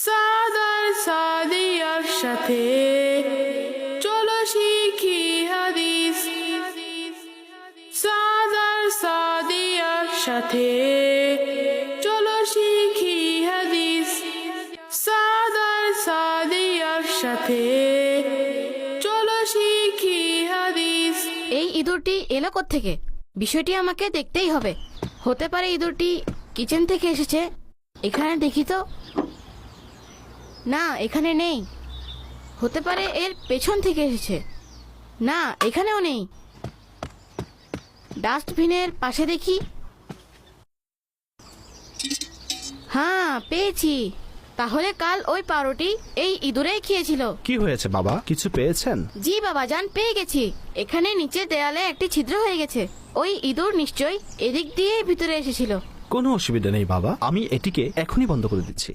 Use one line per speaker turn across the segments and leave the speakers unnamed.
সাদার সাদিয়ার সাথে চলো শিখি হাদিস। সাদার সাদিয়ার সাথে চলো শিখি হাদিস। সাদার সাদিয়ার সাথে চলো শিখি হাদিস।
এই ইঁদুরটি এলো কোত্থেকে? বিষয়টি আমাকে দেখতেই হবে। হতে পারে ইঁদুরটি কিচেন থেকে এসেছে। এখানে দেখি তো। না, এখানে নেই। হতে পারে এর পেছন থেকে এসেছে। না, এখানেও নেই। ডাস্টবিনের পাশে দেখি। হ্যাঁ, পেয়েছি। তাহলে কাল ওই পাউরুটি এই ইঁদুরেই খেয়েছিল।
কি হয়েছে বাবা, কিছু পেয়েছেন?
জি বাবাজান, পেয়ে গেছি। এখানে নিচে দেয়ালে একটি ছিদ্র হয়ে গেছে। ওই ইঁদুর নিশ্চয়ই এদিক দিয়ে ভিতরে এসেছিল।
কোনো অসুবিধা নেই বাবা, আমি এটিকে এখনই বন্ধ করে দিচ্ছি।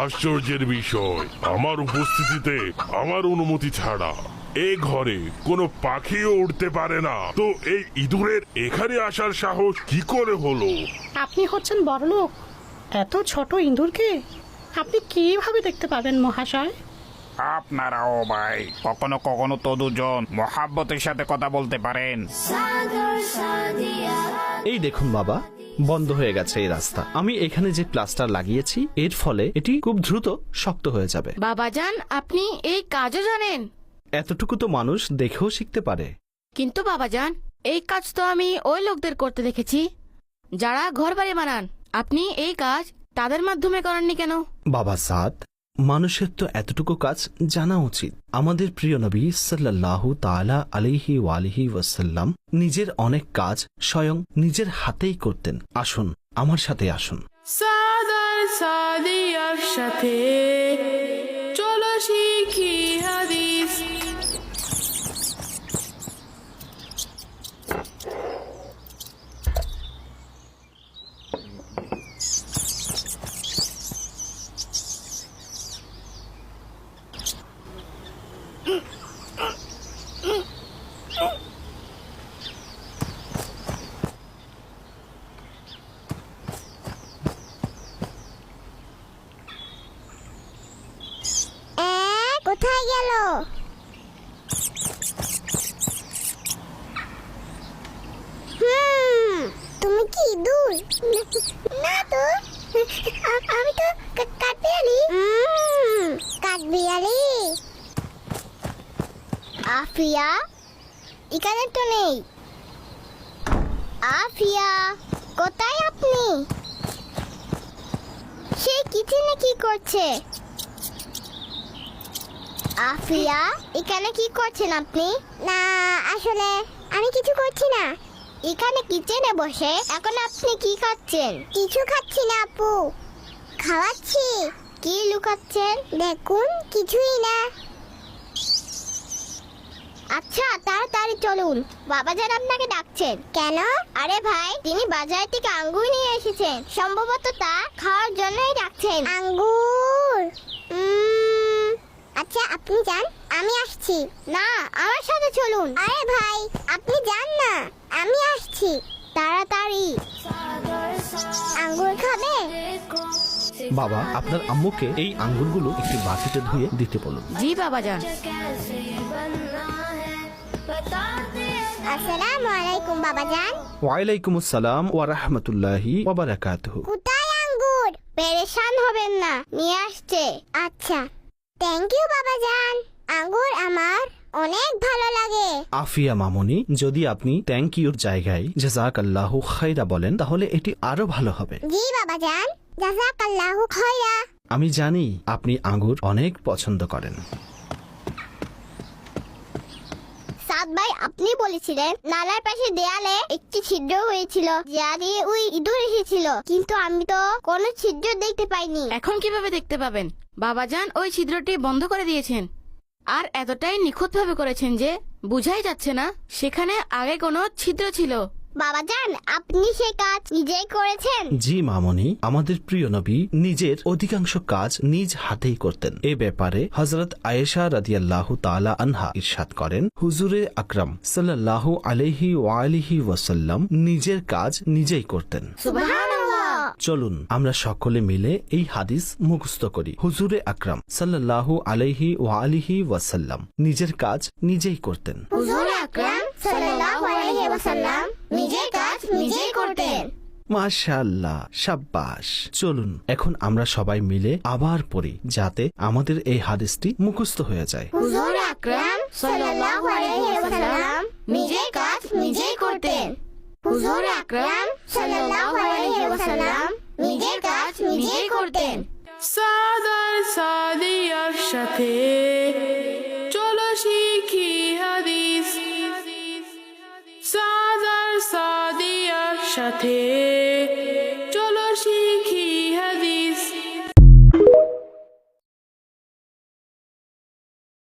আশ্চর্যের বিষয়, আমার উপস্থিতিতে আমার অনুমতি ছাড়া এ ঘরে কোনো পাখিও উঠতে পারে না। তো এই ইঁদুরের এখানে আসার সাহস কি করে হলো?
আপনি হচ্ছেন বড়লোক, এত ছোট ইঁদুরকে আপনি কিভাবে দেখতে পাবেন মহাশয়?
আপনারাও ভাই কখনো কখনো তো দুজন মহাব্বতের সাথে কথা বলতে পারেন।
এই দেখুন বাবা, বন্ধ হয়ে গেছে এই রাস্তা। আমি এখানে যে প্লাস্টার লাগিয়েছি, এর ফলে এটি খুব দ্রুত শক্ত হয়ে যাবে।
বাবাজান, আপনি এই কাজও জানেন?
এতটুকু তো মানুষ দেখেও শিখতে পারে।
কিন্তু বাবাজান, এই কাজ তো আমি ওই লোকদের করতে দেখেছি যারা ঘর বাড়ি বানান। আপনি এই কাজ তাদের মাধ্যমে করেননি কেন?
বাবা সাদ, মানুষের তো এতটুকু কাজ জানা উচিত। আমাদের প্রিয় নবী সাল্লাল্লাহু তাআলা আলাইহি ওয়ালিহি ওয়াসাল্লাম নিজের অনেক কাজ স্বয়ং নিজের হাতেই করতেন। আসুন, আমার সাথে আসুন।
সাদার সাদিয়ার সাথে চলো শিখি হাদিস।
কোথায় গেল? তুমি কি ইঁদুর? না তো, আমি তো কাঠবিড়ালি। কাঠবিড়ালি? আফিয়া এখানে তো নেই। আফিয়া, কোথায় আপনি? সে কিচেনে কি করছে? আফিয়া, এখানে কি করছেন আপনি? না, আসলে আমি কিছু করছি না। এখানে কিচেনে বসে এখন আপনি কি খাচ্ছেন? কিছু খাচ্ছি না আপু, খাওয়াচ্ছি। কি লুকাচ্ছেন? দেখুন, কিছুই না। আচ্ছা, তাড়াতাড়ি চলুন, বাবাজান আপনাকে ডাকছেন। কেন? আরে ভাই, তিনি বাজার থেকে আঙ্গুর নিয়ে এসেছেন। সম্ভবত তা খাওয়ার জন্যই ডাকছেন। আঙ্গুর? আচ্ছা, আপনি যান, আমি আসছি। না, আমার সাথে চলুন। আরে ভাই, আপনি যান না, আমি আসছি। তাড়াতাড়ি। আঙ্গুর খাবে?
বাবা, আপনার আম্মুকে এই আঙ্গুরগুলো একটি বাটিতে ধুয়ে দিতে বলুন।
জি বাবাজান।
আসসালামু আলাইকুম বাবাজান।
ওয়ালাইকুম আসসালাম ওয়া রাহমাতুল্লাহি ওয়া বারাকাতুহু।
কোথায় আঙ্গুর? পেরেশান হবেন না, নিয়ে আসছে। আচ্ছা, থ্যাংক ইউ বাবাজান। আঙ্গুর আমার অনেক ভালো লাগে।
আফিয়া মামুনি, যদি আপনি থ্যাংক ইউর জায়গায় জাযাকাল্লাহু খায়রা বলেন তাহলে এটি আরো ভালো হবে।
জি বাবাজান, জাযাকাল্লাহু খায়রা।
আমি জানি আপনি আঙ্গুর অনেক পছন্দ করেন।
সাদ ভাই, আপনি বলেছিলেন নালার পাশে দেয়ালে একটি ছিদ্র হয়েছিল যা দিয়ে ওই ইঁদুর এসেছিল, কিন্তু আমি তো কোনো ছিদ্র দেখতে পাইনি।
এখন কিভাবে দেখতে পাবেন? বাবাজান ওই ছিদ্রটি বন্ধ করে দিয়েছেন, আর এতটাই নিখুঁতভাবে করেছেন যে বুঝাই যাচ্ছে না সেখানে আগে কোনো ছিদ্র ছিল।
বাবাজান, আপনি সেই কাজ নিজেই করেছেন?
জি মামুনি, আমাদের প্রিয় নবী নিজের অধিকাংশ কাজ নিজ হাতেই করতেন। এ ব্যাপারে হযরত আয়েশা রাদিয়াল্লাহু তাআলা আনহা ইরশাদ করেন, হুজুরে আকরাম সাল্লাল্লাহু আলাইহি ওয়া আলিহি ওয়াসাল্লাম নিজের কাজ নিজেই করতেন।
সুবহানাল্লাহ।
চলুন আমরা সকলে মিলে এই হাদিস মুখস্থ করি। হুজুরে আকরাম সাল্লাল্লাহু আলাইহি ওয়ালিহি ওয়াসাল্লাম নিজের কাজ নিজেই করতেন।
হুজুর আকরাম সাল্লাল্লাহু আলাইহি ওয়াসাল্লাম নিজের কাজ নিজেই করতেন।
মাশাআল্লাহ, শাব্বাশ। চলুন এখন আমরা সবাই মিলে আবার পড়ি যাতে আমাদের এই হাদিসটি মুখস্থ হয়ে যায়।
হুজুর আকরাম সাল্লাল্লাহু আলাইহি ওয়াসাল্লাম নিজের কাজ নিজেই করতেন। হুজুর আকরাম সাল্লাল্লাহু আলাইহি ওয়াসাল্লাম নিজের কাজ নিজেই করতেন।
সাদার সাদিয়ার সাথে চলো শিখি হাদিস। সাদার সাদিয়ার সাথে